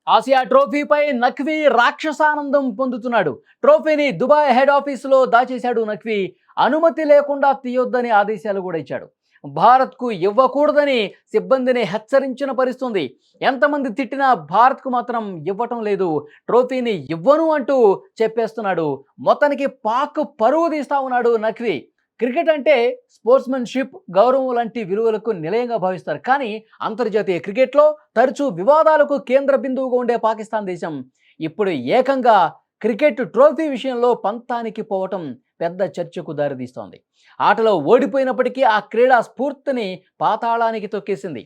Asia ట్రోఫీపై Naqvi రాక్షసానందం పొందుతున్నాడు. ట్రోఫీని Dubai head ఆఫీసులో దాచేశాడు నఖ్వీ. అనుమతి లేకుండా తీయొద్దని ఆదేశాలు కూడా ఇచ్చాడు. భారత్కు ఇవ్వకూడదని సిబ్బందిని హెచ్చరించిన పరిస్థితుంది. ఎంతమంది తిట్టినా భారత్కు మాత్రం ఇవ్వటం లేదు. ట్రోఫీని ఇవ్వను అంటూ చెప్పేస్తున్నాడు. మొత్తానికి పాక్ పరువు తీస్తా ఉన్నాడు నఖ్వీ. క్రికెట్ అంటే స్పోర్ట్స్మెన్షిప్, గౌరవం లాంటి విలువలకు నిలయంగా భావిస్తారు. కానీ అంతర్జాతీయ క్రికెట్లో తరచూ వివాదాలకు కేంద్ర బిందువుగా ఉండే పాకిస్తాన్ దేశం ఇప్పుడు ఏకంగా క్రికెట్ ట్రోఫీ విషయంలో పంతానికి పోవటం పెద్ద చర్చకు దారితీస్తోంది. ఆటలో ఓడిపోయినప్పటికీ ఆ క్రీడా స్ఫూర్తిని పాతాళానికి తొక్కేసింది.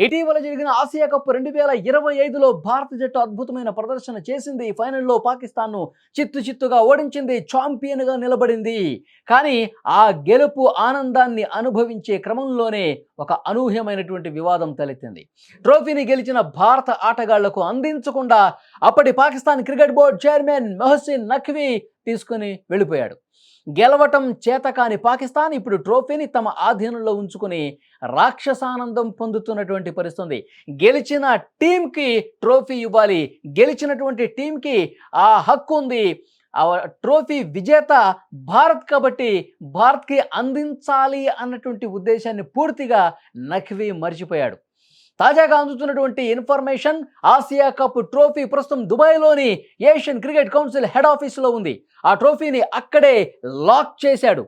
ఇటీవల జరిగిన ఆసియా కప్ 2025లో భారత జట్టు అద్భుతమైన ప్రదర్శన చేసింది. ఫైనల్లో పాకిస్తాన్ను చిత్తుగా ఓడించింది, ఛాంపియన్గా నిలబడింది. కానీ ఆ గెలుపు ఆనందాన్ని అనుభవించే క్రమంలోనే ఒక అనూహ్యమైనటువంటి వివాదం తలెత్తింది. ట్రోఫీని గెలిచిన భారత ఆటగాళ్లకు అందించకుండా అప్పటి Pakistan cricket board chairman Mohsin Naqvi తీసుకుని వెళ్ళిపోయాడు. గెలవటం చేతకాని పాకిస్తాన్ ఇప్పుడు ట్రోఫీని తమ ఆధీనంలో ఉంచుకుని రాక్షసానందం పొందుతున్నటువంటి పరిస్థితి. గెలిచిన టీంకి ట్రోఫీ ఇవ్వాలి, గెలిచినటువంటి టీంకి ఆ హక్కు ఉంది. ఆ ట్రోఫీ విజేత భారత్ కాబట్టి భారత్కి అందించాలి అన్నటువంటి ఉద్దేశాన్ని పూర్తిగా నఖ్వీ మర్చిపోయాడు. తాజాగా అందుతున్నటువంటి ఇన్ఫర్మేషన్, ఆసియా కప్ ట్రోఫీ ప్రస్తుతం దుబాయ్లోని ఏషియన్ క్రికెట్ కౌన్సిల్ హెడ్ ఆఫీసులో ఉంది. ఆ ట్రోఫీని అక్కడే లాక్ చేశాడు.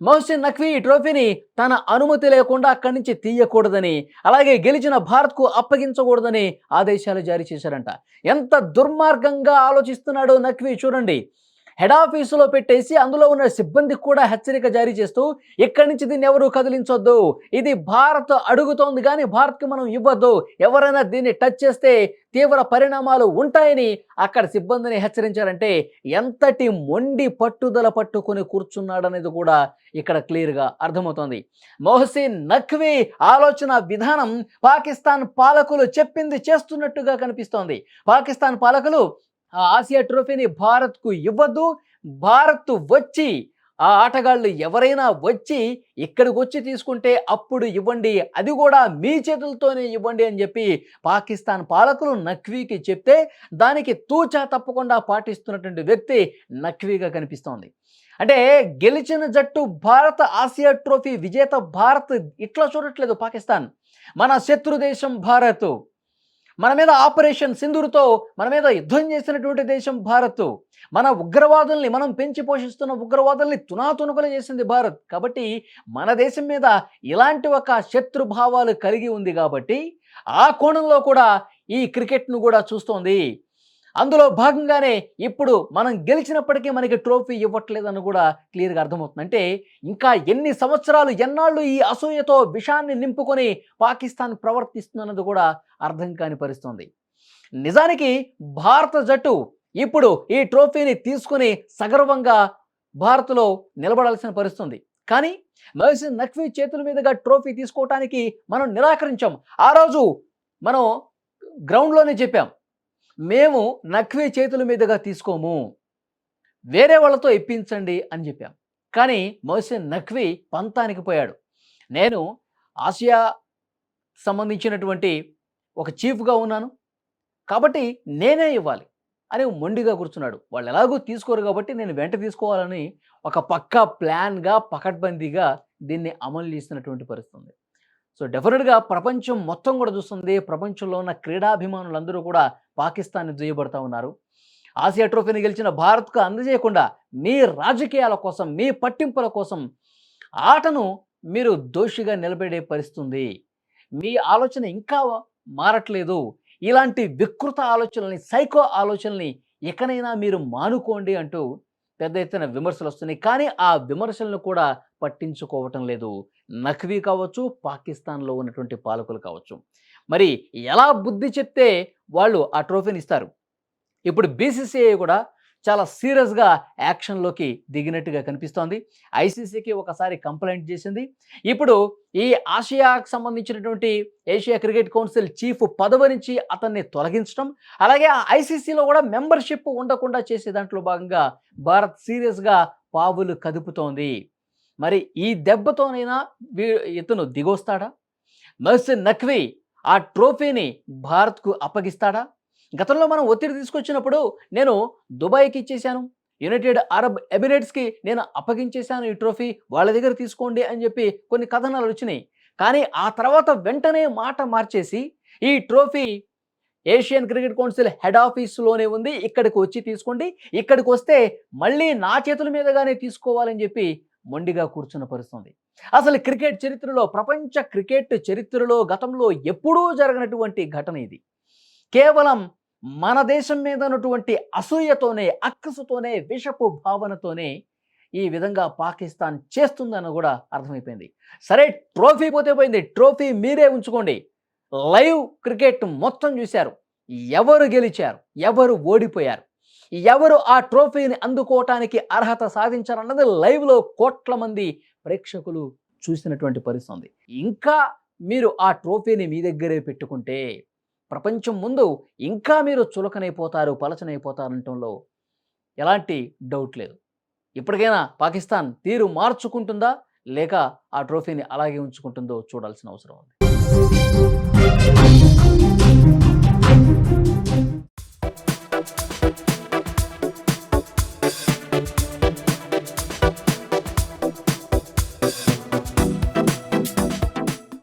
మొహసిన్ నఖ్వీ ఈ ట్రోఫీని తన అనుమతి లేకుండా అక్కడి నుంచి తీయకూడదని, అలాగే గెలిచిన భారత్కు అప్పగించకూడదని ఆదేశాలు జారీ చేశారంట. ఎంత దుర్మార్గంగా ఆలోచిస్తున్నాడో నఖ్వీ చూడండి. హెడ్ ఆఫీసులో పెట్టేసి అందులో ఉన్న సిబ్బందికి కూడా హెచ్చరిక జారీ చేస్తూ ఇక్కడి నుంచి దీన్ని ఎవరు కదిలించొద్దు, ఇది భారత్ అడుగుతోంది కానీ భారత్కి మనం ఇవ్వద్దు, ఎవరైనా దీన్ని టచ్ చేస్తే తీవ్ర పరిణామాలు ఉంటాయని అక్కడ సిబ్బందిని హెచ్చరించారంటే ఎంతటి మొండి పట్టుదల పట్టుకొని కూర్చున్నాడనేది కూడా ఇక్కడ క్లియర్గా అర్థమవుతోంది. మొహసిన్ నఖ్వీ ఆలోచన విధానం పాకిస్తాన్ పాలకులు చెప్పింది చేస్తున్నట్టుగా కనిపిస్తోంది. పాకిస్తాన్ పాలకులు ఆ ఆసియా ట్రోఫీని భారత్కు ఇవ్వద్దు, భారత్ వచ్చి ఆ ఆటగాళ్ళు ఎవరైనా వచ్చి ఇక్కడికి వచ్చి తీసుకుంటే అప్పుడు ఇవ్వండి, అది కూడా మీ చేతులతోనే ఇవ్వండి అని చెప్పి పాకిస్తాన్ పాలకులు నఖ్వీకి చెప్తే దానికి తూచా తప్పకుండా పాటిస్తున్నటువంటి వ్యక్తి నఖ్వీగా కనిపిస్తోంది. అంటే గెలిచిన జట్టు భారత, ఆసియా ట్రోఫీ విజేత భారత్ ఇట్లా చూడట్లేదు పాకిస్తాన్. మన శత్రు దేశం భారత్, మన మీద ఆపరేషన్ సింధూర్తో మన మీద యుద్ధం చేసినటువంటి దేశం భారత్, మన ఉగ్రవాదుల్ని, మనం పెంచి పోషిస్తున్న ఉగ్రవాదుల్ని తునాతునకలు చేసింది భారత్. కాబట్టి మన దేశం మీద ఇలాంటి ఒక శత్రుభావాలు కలిగి ఉంది కాబట్టి ఆ కోణంలో కూడా ఈ క్రికెట్ను కూడా చూస్తోంది. అందులో భాగంగానే ఇప్పుడు మనం గెలిచినప్పటికీ మనకి ట్రోఫీ ఇవ్వట్లేదని కూడా క్లియర్గా అర్థమవుతుంది. అంటే ఇంకా ఎన్ని సంవత్సరాలు, ఎన్నాళ్ళు ఈ అసూయతో విషాన్ని నింపుకొని పాకిస్తాన్ ప్రవర్తిస్తున్నది కూడా అర్థం కాని పరిస్థితుంది. నిజానికి భారత జట్టు ఇప్పుడు ఈ ట్రోఫీని తీసుకుని సగర్వంగా భారత్లో నిలబడాల్సిన పరిస్థితుంది. కానీ మొహసిన్ నఖ్వీ చేతుల మీదుగా ట్రోఫీ తీసుకోవటానికి మనం నిరాకరించాం. ఆ రోజు మనం గ్రౌండ్లోనే చెప్పాం, మేము నఖ్వీ చేతుల మీదుగా తీసుకోము, వేరే వాళ్ళతో ఇప్పించండి అని చెప్పాం. కానీ మొహసిన్ నఖ్వీ పంతానికి పోయాడు. నేను ఆసియా సంబంధించినటువంటి ఒక చీఫ్గా ఉన్నాను కాబట్టి నేనే ఇవ్వాలి అని మొండిగా కూర్చున్నాడు. వాళ్ళు ఎలాగో తీసుకోరు కాబట్టి నేను వెంట తీసుకోవాలని ఒక పక్కా ప్లాన్గా, పకడ్బందీగా దీన్ని అమలు చేస్తున్నటువంటి పరిస్థితి. సో డెఫినెట్గా ప్రపంచం మొత్తం కూడా చూస్తుంది. ప్రపంచంలో ఉన్న క్రీడాభిమానులందరూ కూడా పాకిస్తాన్ని దుయ్యబడతా ఉన్నారు. ఆసియా ట్రోఫీని గెలిచిన భారత్కు అందజేయకుండా మీ రాజకీయాల కోసం, మీ పట్టింపుల కోసం ఆటను మీరు దోషిగా నిలబెడే పరిస్థితుంది. మీ ఆలోచన ఇంకా మారట్లేదు. ఇలాంటి వికృత ఆలోచనల్ని, సైకో ఆలోచనల్ని ఎక్కడైనా మీరు మానుకోండి అంటూ పెద్ద ఎత్తున విమర్శలు వస్తున్నాయి. కానీ ఆ విమర్శలను కూడా పట్టించుకోవటం లేదు నఖ్వీ కావచ్చు, పాకిస్తాన్లో ఉన్నటువంటి పాలకులు కావచ్చు. మరి ఎలా బుద్ధి చెప్తే వాళ్ళు ఆ ట్రోఫీని ఇస్తారు? ఇప్పుడు బీసీసీఐ కూడా చాలా సీరియస్గా యాక్షన్లోకి దిగినట్టుగా కనిపిస్తోంది. ఐసీసీకి ఒకసారి కంప్లైంట్ చేసింది. ఇప్పుడు ఈ ఆసియాకు సంబంధించినటువంటి ఏషియా క్రికెట్ కౌన్సిల్ చీఫ్ పదవి నుంచి అతన్ని తొలగించడం, అలాగే ఆ ఐసీసీలో కూడా మెంబర్షిప్ ఉండకుండా చేసే దాంట్లో భాగంగా భారత్ సీరియస్గా పావులు కదుపుతోంది. మరి ఈ దెబ్బతోనైనా ఇతను దిగొస్తాడా? మొహసిన్ నఖ్వీ ఆ ట్రోఫీని భారత్కు అప్పగిస్తాడా? గతంలో మనం ఒత్తిడి తీసుకొచ్చినప్పుడు నేను దుబాయ్‌కి ఇచ్చేశాను. యునైటెడ్ అరబ్ ఎమిరేట్స్‌కి నేను అప్పగించేశాను ఈ ట్రోఫీ. వాళ్ళ దగ్గర తీసుకోండి అని చెప్పి కొన్ని కథనాలొచ్చినాయి. కానీ ఆ తర్వాత వెంటనే మాట మార్చేసి ఈ trophy Asian cricket council head ఆఫీస్‌లోనే ఉంది. ఇక్కడికి వచ్చి తీసుకోండి. ఇక్కడికొస్తే మళ్ళీ నా చేతుల మీదుగానే తీసుకోవాలని చెప్పి మొండిగా కూర్చున్న పరిస్థితుంది. అసలు క్రికెట్ చరిత్రలో, ప్రపంచ క్రికెట్ చరిత్రలో గతంలో ఎప్పుడూ జరగనటువంటి ఘటన ఇది. కేవలం మన దేశం మీద ఉన్నటువంటి అసూయతోనే, అక్కసుతోనే, విషపు భావనతోనే ఈ విధంగా పాకిస్తాన్ చేస్తుందని కూడా అర్థమైపోయింది. సరే, ట్రోఫీ పోతే పోయింది. ట్రోఫీ మీరే ఉంచుకోండి. లైవ్ క్రికెట్ మొత్తం చూశారు. ఎవరు గెలిచారు? ఎవరు ఓడిపోయారు? ఎవరు ఆ ట్రోఫీని అందుకోవటానికి అర్హత సాధించారన్నది లైవ్‌లో కోట్ల మంది ప్రేక్షకులు చూసినటువంటి పరిస్థితి ఉంది. ఇంకా మీరు ఆ ట్రోఫీని మీ దగ్గరే పెట్టుకుంటే ప్రపంచం ముందు ఇంకా మీరు చులకనైపోతారు, పలచనైపోతారనటంలో ఎలాంటి డౌట్ లేదు. ఇప్పటికైనా పాకిస్తాన్ తీరు మార్చుకుంటుందా? లేక ఆ ట్రోఫీని అలాగే ఉంచుకుంటుందో చూడాల్సిన అవసరం ఉంది.